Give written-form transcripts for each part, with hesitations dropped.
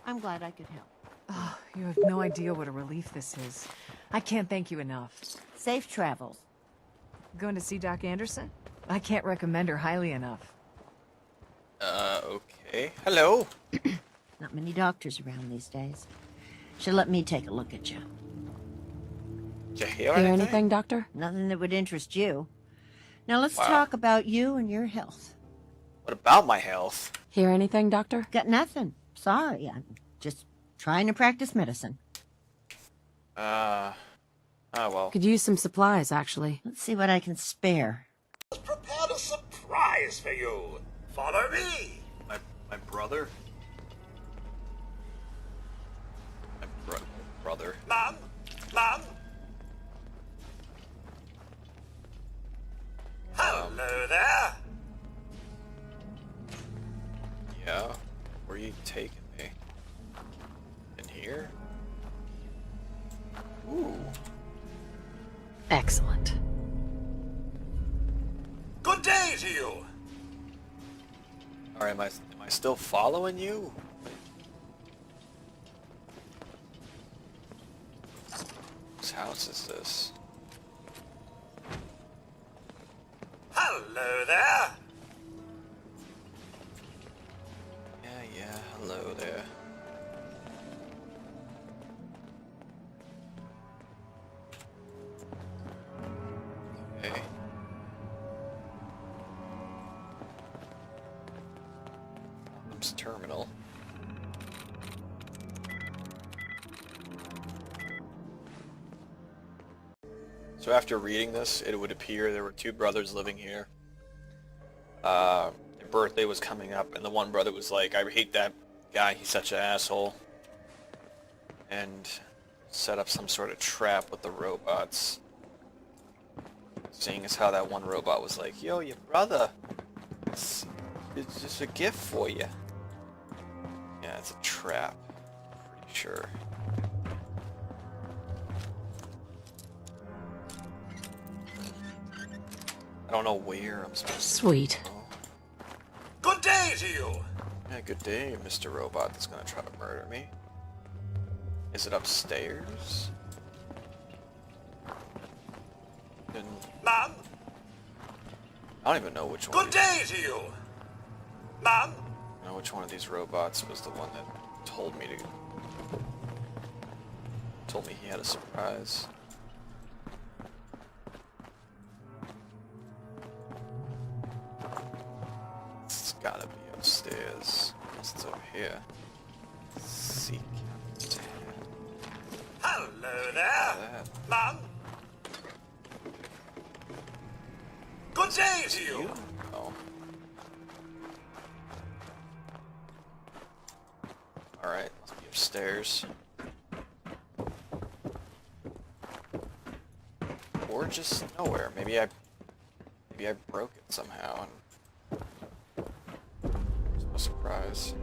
I'm glad I could help. Oh, you have no idea what a relief this is. I can't thank you enough. Safe travels. Going to see Doc Anderson? I can't recommend her highly enough. Okay. Hello. Not many doctors around these days. Should let me take a look at you. Did you hear Hear anything? anything, Doctor? Nothing that would interest you. Now let's Wow. talk about you and your health. What about my health? Hear anything, Doctor? Got nothing. Sorry, I'm just trying to practice medicine. Oh well. Could use some supplies, actually. Let's see what I can spare. Prepared a surprise for you. Follow me. My brother? My brother. Mom? Mom? Hello there. Yeah? Where are you taking me? In here? Ooh. Excellent. Good day to you. Alright, am I still following you? Whose house is this? Hello there. Yeah, hello there. Okay. It's terminal. So after reading this, it would appear there were two brothers living here. Their birthday was coming up, and the one brother was like, I hate that guy, he's such an asshole. And set up some sort of trap with the robots. Seeing as how that one robot was like, yo, your brother, it's just a gift for you. Yeah, it's a trap. Pretty sure. I don't know where I'm supposed to Sweet. go. Good day to you. Yeah, good day, Mr. Robot that's gonna try to murder me. Is it upstairs? Then Mom? I don't even know which one. Good day to you. Mom? I don't know which one of these robots was the one that told me he had a surprise. It's gotta be upstairs. It's over here. Seek. Hello there. That. Mom? Good day to you. You? Oh. Alright, let's be upstairs. Or just nowhere. Maybe I broke it somehow and there's no surprise.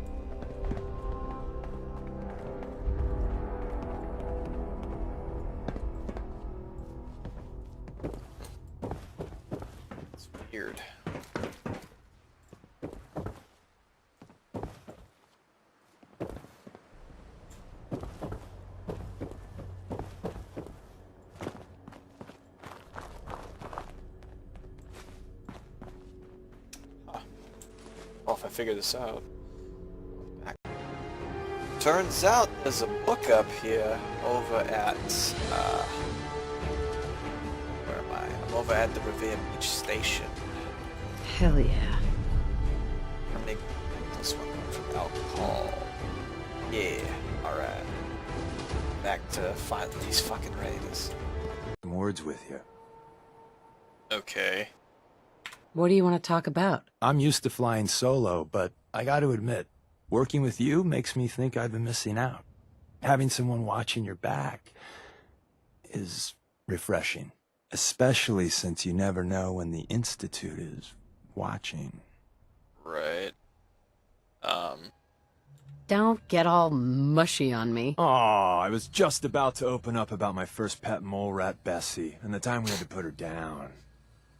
It's weird. Well, if I figure this out. Turns out there's a book up here over at, where am I? I'm over at the Revere Beach Station. Hell yeah. Let me this one from alcohol. Yeah, alright. Back to fight these fucking raiders. Some words with you. Okay. What do you want to talk about? I'm used to flying solo, but I got to admit, working with you makes me think I've been missing out. Having someone watching your back is refreshing, especially since you never know when the Institute is watching. Right. Don't get all mushy on me. Oh, I was just about to open up about my first pet mole rat, Bessie, and the time we had to put her down.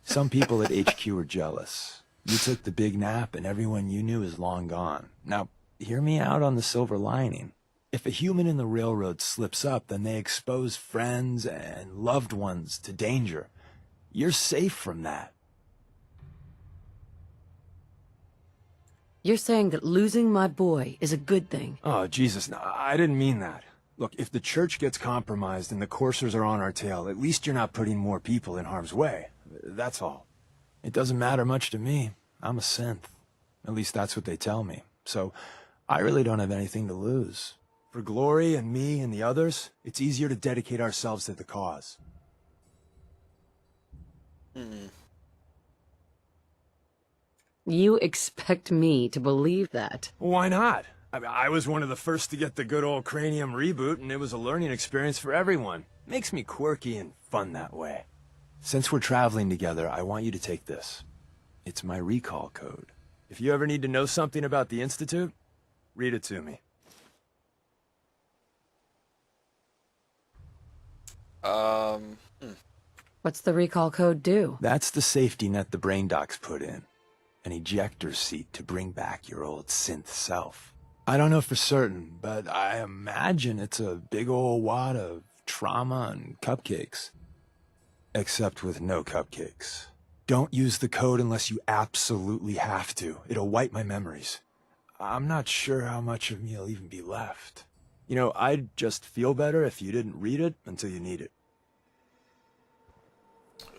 Some people at HQ are jealous. You took the big nap and everyone you knew is long gone. Now, hear me out on the silver lining. If a human in the railroad slips up, then they expose friends and loved ones to danger. You're safe from that. You're saying that losing my boy is a good thing. Oh, Jesus, no, I didn't mean that. Look, if the church gets compromised and the coursers are on our tail, at least you're not putting more people in harm's way. That's all. It doesn't matter much to me. I'm a synth. At least that's what they tell me. So I really don't have anything to lose. For Glory and me and the others, it's easier to dedicate ourselves to the cause. You expect me to believe that? Why not? I mean, I was one of the first to get the good old Cranium reboot, and it was a learning experience for everyone. Makes me quirky and fun that way. Since we're traveling together, I want you to take this. It's my recall code. If you ever need to know something about the Institute, read it to me. What's the recall code do? That's the safety net the brain docs put in. An ejector seat to bring back your old synth self. I don't know for certain, but I imagine it's a big old wad of trauma and cupcakes. Except with no cupcakes. Don't use the code unless you absolutely have to. It'll wipe my memories. I'm not sure how much of me will even be left. You know, I'd just feel better if you didn't read it until you need it.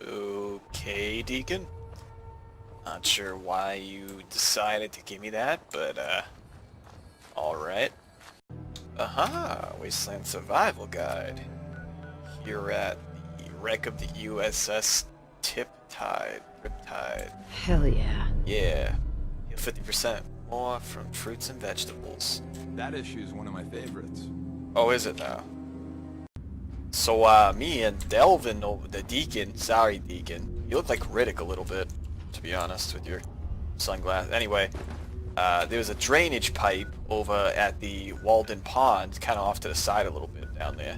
Okay, Deacon. Not sure why you decided to give me that, but, alright. Aha! Wasteland Survival Guide. Here at the wreck of the USS Riptide. Hell yeah. Yeah. 50% more from fruits and vegetables. That issue is one of my favorites. Oh, is it now? So, me and Delvin, the Deacon, sorry, Deacon, you look like Riddick a little bit, to be honest, with your sunglasses. Anyway, there was a drainage pipe over at the Walden Pond, kind of off to the side a little bit down there.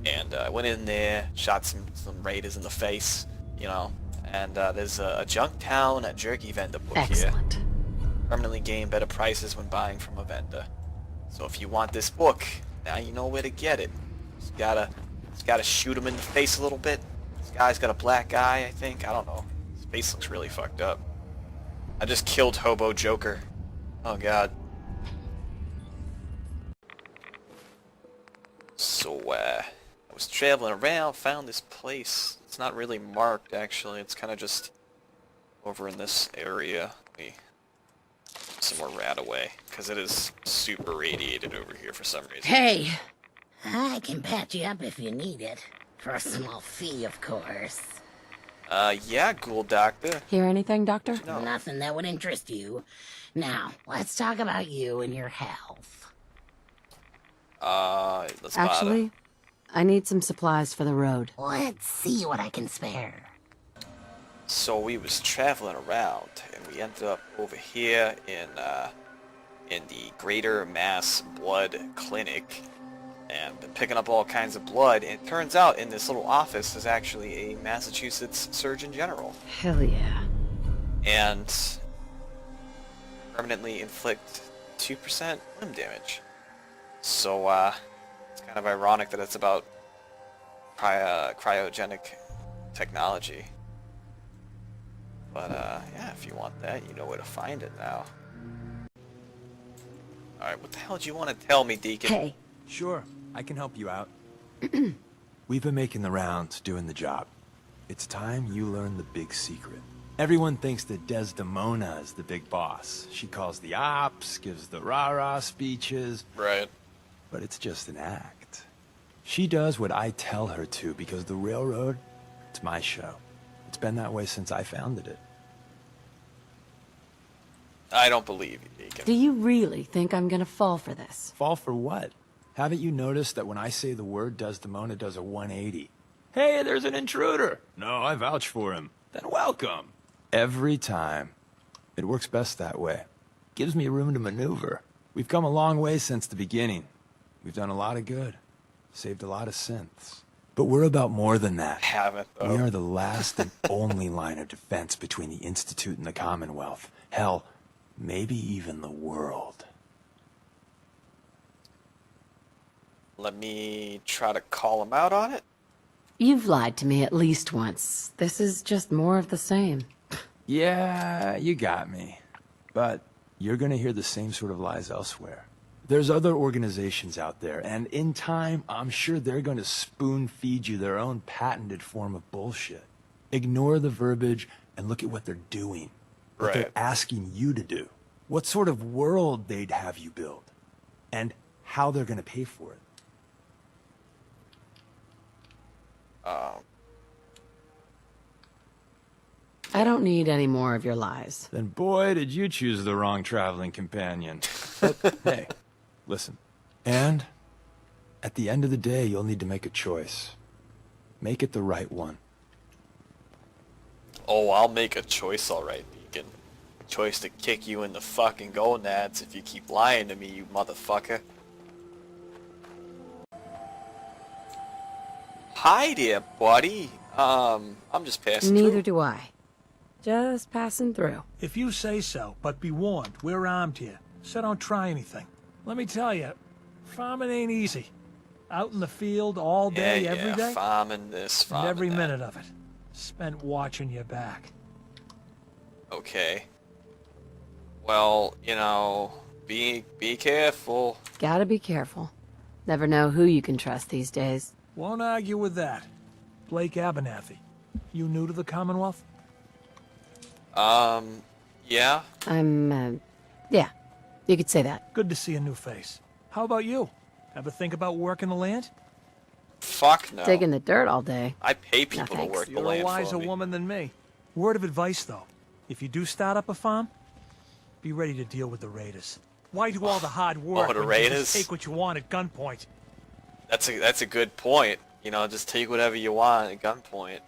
And I went in there, shot some raiders in the face, you know. And there's a Junktown jerky vendor book here. Excellent. Permanently gain better prices when buying from a vendor. So if you want this book, now you know where to get it. Just gotta shoot him in the face a little bit. This guy's got a black eye, I think. I don't know. His face looks really fucked up. I just killed Hobo Joker. Oh god. So, I was traveling around, found this place. It's not really marked, actually. It's kind of just over in this area. Let me somewhere rat away, because it is super radiated over here for some reason. Hey, I can patch you up if you need it. For a small fee, of course. Yeah, Ghoul Doctor. Hear anything, Doctor? No. Nothing that would interest you. Now, let's talk about you and your health. Let's Actually, I need some supplies for the road. Let's see what I can spare. So we was traveling around, and we ended up over here in the Greater Mass Blood Clinic, and been picking up all kinds of blood. And it turns out in this little office is actually a Massachusetts Surgeon General, Hell yeah. and permanently inflict 2% limb damage. So it's kind of ironic that it's about cryogenic technology. But yeah, if you want that, you know where to find it now. Alright, what the hell do you want to tell me, Deacon? Hey, Sure, I can help you out. We've been making the rounds, doing the job. It's time you learn the big secret. Everyone thinks that Desdemona is the big boss. She calls the ops, gives the rah-rah speeches, Right. but it's just an act. She does what I tell her to because the railroad, it's my show. It's been that way since I founded it. I don't believe you, Deacon. Do you really think I'm gonna fall for this? Fall for what? Haven't you noticed that when I say the word, Desdemona does a 180? Hey, there's an intruder! No, I vouch for him. Then welcome. Every time. It works best that way. Gives me room to maneuver. We've come a long way since the beginning. We've done a lot of good. Saved a lot of synths. But we're about more than that. Haven't, though. We are the last and only line of defense between the Institute and the Commonwealth. Hell, maybe even the world. Let me try to call him out on it. You've lied to me at least once. This is just more of the same. Yeah, you got me. But you're gonna hear the same sort of lies elsewhere. There's other organizations out there, and in time, I'm sure they're gonna spoon-feed you their own patented form of bullshit. Ignore the verbiage and look at what they're doing. What they're Right. asking you to do. What sort of world they'd have you build. And how they're gonna pay for it. I don't need any more of your lies. Then boy, did you choose the wrong traveling companion. But hey, listen. And at the end of the day, you'll need to make a choice. Make it the right one. Oh, I'll make a choice, alright, Deacon. Choice to kick you in the fucking gonads if you keep lying to me, you motherfucker. Hi there, buddy. I'm just passing Neither through. do I. Just passing through. If you say so, but be warned, we're armed here, so don't try anything. Let me tell you, farming ain't easy. Out in the field all day, every day, farming this, and farming every that. minute of it. Spent watching your back. Okay. Well, you know, be careful. Gotta be careful. Never know who you can trust these days. Won't argue with that. Blake Abernathy, you new to the Commonwealth? Yeah. Yeah, you could say that. Good to see a new face. How about you? Ever think about working the land? Fuck no. Digging the dirt all day. I pay people to thanks. work the You're a land wiser for me. woman than me. Word of advice, though. If you do start up a farm, be ready to deal with the raiders. Why do all the hard work the when you raiders? just take what you want at gunpoint? That's a good point. You know, just take whatever you want at gunpoint.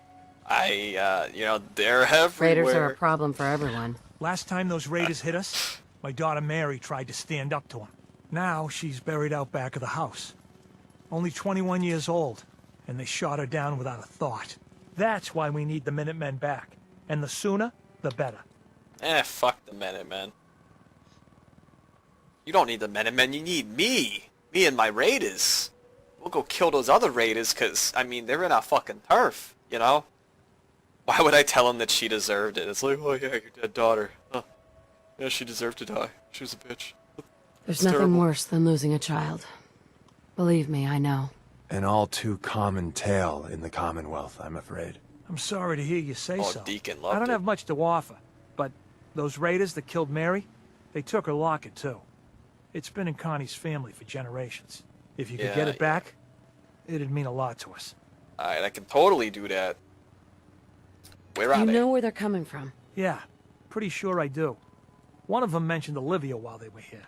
You know, they're everywhere. Raiders are a problem for everyone. Last time those raiders hit us, my daughter Mary tried to stand up to them. Now she's buried out back of the house. Only 21 years old, and they shot her down without a thought. That's why we need the Minutemen back. And the sooner, the better. Fuck the Minutemen. You don't need the Minutemen, you need me. Me and my raiders. We'll go kill those other raiders, cause, I mean, they're in our fucking turf, you know? Why would I tell them that she deserved it? It's like, oh yeah, your dead daughter. Huh. Yeah, she deserved to die. She was a bitch. There's It's nothing terrible. worse than losing a child. Believe me, I know. An all too common tale in the Commonwealth, I'm afraid. I'm sorry to hear you say Oh, so. Deacon I loved don't it. have much to offer, but those raiders that killed Mary, they took her locket too. It's been in Connie's family for generations. If you could Yeah, get it yeah. back, it'd mean a lot to us. Alright, I can totally do that. Where are You they? know where they're coming from. Yeah, pretty sure I do. One of them mentioned Olivia while they were here.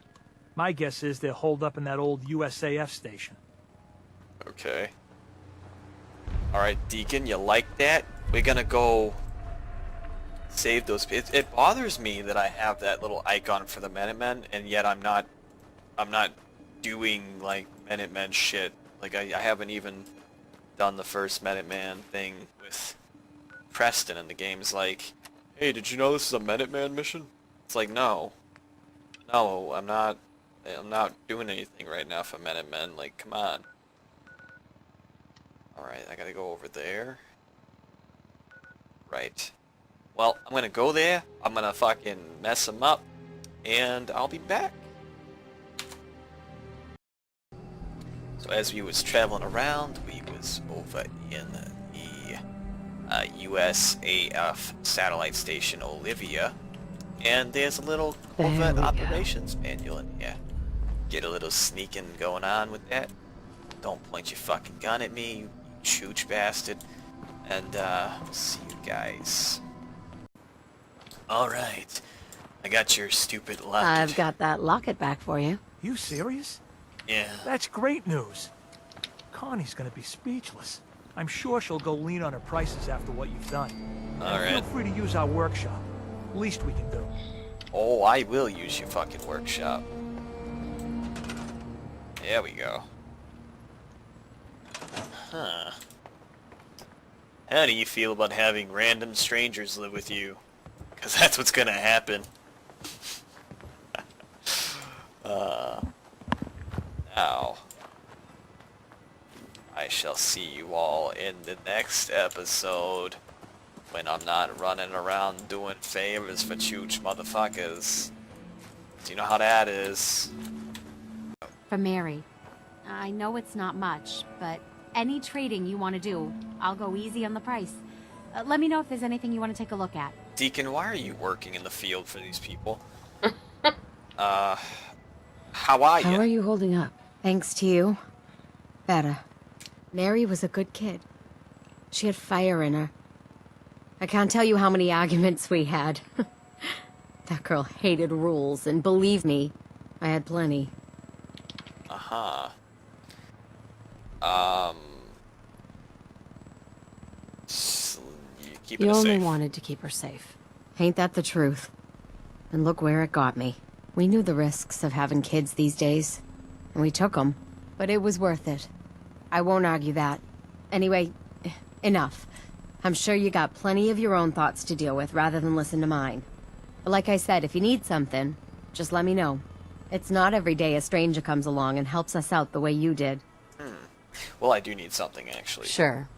My guess is they're holed up in that old USAF station. Okay. Alright, Deacon, you like that? We're gonna go save those. It bothers me that I have that little icon for the Minutemen, and yet I'm not doing, like, Minutemen shit. Like, I haven't even done the first Minuteman thing with Preston, and the game's like, hey, did you know this is a Minuteman mission? It's like, no. No, I'm not doing anything right now for Minutemen. Like, come on. Alright, I gotta go over there. Right. Well, I'm gonna go there, I'm gonna fucking mess them up, and I'll be back. So as we was traveling around, we was over in the USAF satellite station Olivia, and there's a little There covert we go. operations manual in here. Get a little sneaking going on with that. Don't point your fucking gun at me, you chooch bastard. And we'll see you guys. Alright. I got your stupid locket. I've got that locket back for you. You serious? Yeah. That's great news. Connie's gonna be speechless. I'm sure she'll go lean on her prices after what you've done. And feel Alright. free to use our workshop. Least we can do. Oh, I will use your fucking workshop. There we go. Huh. How do you feel about having random strangers live with you? Because that's what's gonna happen. Now. I shall see you all in the next episode, when I'm not running around doing favors for chooch motherfuckers. Do you know how that is? For Mary. I know it's not much, but any trading you want to do, I'll go easy on the price. Let me know if there's anything you want to take a look at. Deacon, why are you working in the field for these people? How are you? How are you holding up? Thanks to you. Better. Mary was a good kid. She had fire in her. I can't tell you how many arguments we had. That girl hated rules, and believe me, I had plenty. Uh-huh. You keeping You us only safe. wanted to keep her safe. Ain't that the truth? And look where it got me. We knew the risks of having kids these days, and we took them. But it was worth it. I won't argue that. Anyway, enough. I'm sure you got plenty of your own thoughts to deal with rather than listen to mine. But like I said, if you need something, just let me know. It's not every day a stranger comes along and helps us out the way you did. Well, I do need something, actually. Sure.